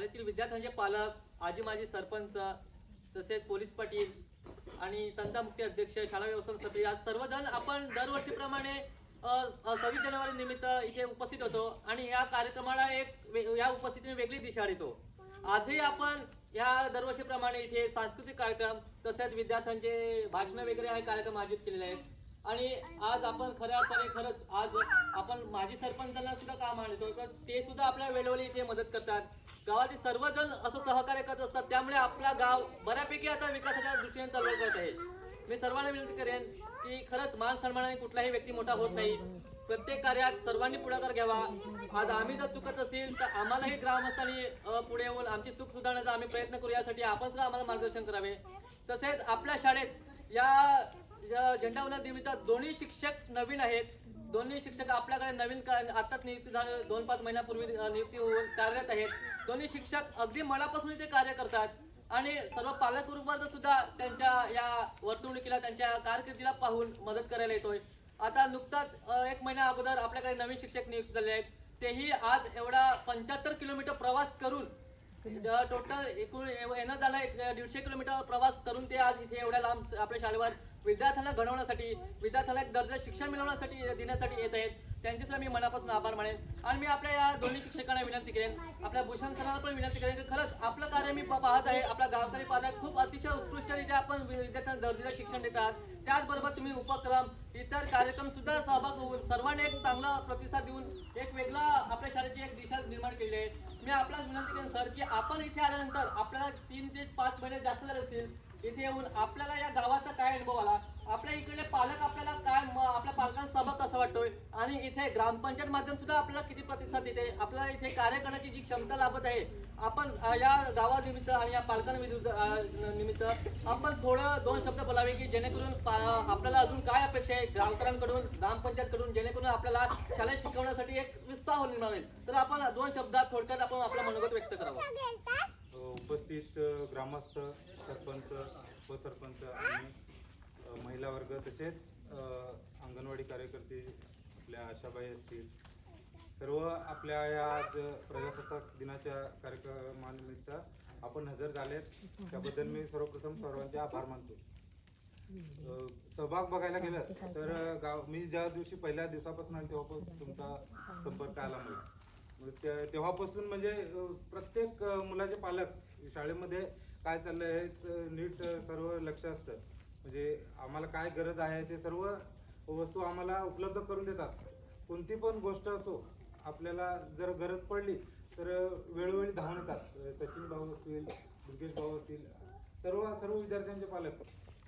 शाळेतील विद्यार्थ्यांचे पालक, आजी माजी सरपंच, तसेच पोलीस पाटील आणि तंटामुक्ती अध्यक्ष, शाळा व्यवस्थापन समिती आज सर्वजण आपण दरवर्षीप्रमाणे 26 जानेवारी निमित्त इथे उपस्थित होतो आणि या कार्यक्रमाला या उपस्थितीने वेगळी दिशा देतो. आजही आपण या दरवर्षीप्रमाणे इथे सांस्कृतिक कार्यक्रम तसेच विद्यार्थ्यांचे भाषण वगैरे हे कार्यक्रम आयोजित केलेले आहेत. आणि आज आपण खऱ्या अर्थाने खरंच आज आपण माजी सरपंचांना सुद्धा काम आणतो तर ते सुद्धा आपल्या वेळोवेळी इथे मदत करतात. गावातील सर्वजण असं सहकार्य करत असतात, त्यामुळे आपला गाव बऱ्यापैकी आता विकासाच्या दृष्टीने चालवलं करत आहे. मी सर्वांना विनंती करेन की खरंच मान सन्मानाने कुठलाही व्यक्ती मोठा होत नाही. प्रत्येक कार्यात सर्वांनी पुढाकार घ्यावा. आज आम्ही जर चुकत असेल तर आम्हालाही ग्रामस्थांनी पुढे येऊन आमची चूक सुधारण्याचा आम्ही प्रयत्न करू. यासाठी आपण सुद्धा आम्हाला मार्गदर्शन करावे. तसेच आपल्या शाळेत या झेंडावंदन निमित्त दोन्ही शिक्षक नवीन आहेत. दोन्ही शिक्षक आपल्याकडे नवीन आताच नियुक्ती झाली, 2-5 महिन्यापूर्वी नियुक्ती होऊन कार्यरत आहेत. दोन्ही शिक्षक अगदी मनापासून इथे कार्य करतात आणि सर्व पालक वर्ग सुद्धा त्यांच्या या वर्तणुकीला त्यांच्या कारकिर्दीला पाहून मदत करायला येतोय. आता नुकताच 1 महिन्या अगोदर आपल्याकडे नवीन शिक्षक नियुक्त झाले आहेत. तेही आज एवढा 75 किलोमीटर प्रवास करून टोटल एकूण येणं जाणं 150 किलोमीटर प्रवास करून ते आज इथे एवढ्या लांब आपल्या शाळेवर विद्यार्थ्यांना घडवण्यासाठी, विद्यार्थ्यांना एक दर्जा शिक्षण मिळवण्यासाठी देण्यासाठी येत आहेत. त्यांचे तर मी मनापासून आभार मानेन. आणि मी आपल्या या दोन्ही शिक्षकांना विनंती करेन, आपल्या भूषण सरांना पण विनंती करेन की खरंच आपलं कार्य मी पाहत आहे, आपल्या गावकरी पाहत आहे, खूप अतिशय उत्कृष्टरित्या आपण विद्यार्थ्यांना दर्जेचं शिक्षण देतात. त्याचबरोबर तुम्ही उपक्रम इतर कार्यक्रम सुद्धा सहभाग होऊन सर्वांनी एक चांगला प्रतिसाद देऊन एक वेगळा आपल्या शाळेची एक दिशा निर्माण केली आहे. मी आपल्याला विनंती करेन सर की आपण इथे आल्यानंतर आपल्याला 3 ते 5 महिने जास्त झाले असतील इथे येऊन आपल्याला या गावाचा काय अनुभव आला, आपल्या इकडे पालक आपल्याला काय आपल्या पालकांचा सहभाग कसा वाटतोय आणि इथे ग्रामपंचायत माध्यम सुद्धा आपल्याला किती प्रतिसाद देते, आपल्याला इथे कार्य करण्याची जी क्षमता लाभत आहे. आपण या गावानिमित्त आणि या निमित्त आपण थोडं 2 शब्द बोलावे की जेणेकरून आपल्याला अजून काय अपेक्षा आहे गावकऱ्यांकडून, ग्रामपंचायतकडून, जेणेकरून आपल्याला शाळेत शिकवण्यासाठी एक उत्साह निर्माण होईल. तर आपण 2 शब्दात थोडक्यात आपण आपलं मनोगत व्यक्त करावं. उपस्थित ग्रामस्थ, सरपंच, उपसरपंच आणि महिला वर्ग तसेच अंगणवाडी कार्यकर्ते, आपल्या आशाबाई असतील, सर्व आपल्या या आज प्रजासत्ताक दिनाच्या कार्यक्रमानिमित्त आपण हजर झालेत, त्याबद्दल मी सर्वप्रथम सर्वांचे आभार मानतो. सहभाग बघायला गेलं तर मी ज्या दिवशी पहिल्या दिवसापासून आले तेव्हापासून तुमचा संपर्क आला मला. तेव्हापासून म्हणजे प्रत्येक मुलाचे पालक शाळेमध्ये काय चाललंय हे नीट सर्व लक्ष असतं. म्हणजे आम्हाला काय गरज आहे ते सर्व वस्तू आम्हाला उपलब्ध करून देतात. कोणती पण गोष्ट असो, आपल्याला जर गरज पडली तर वेळोवेळी धावून येतात. सचिन भाऊ असतील, दुर्गेश भाऊ असतील, सर्व विद्यार्थ्यांचे पालक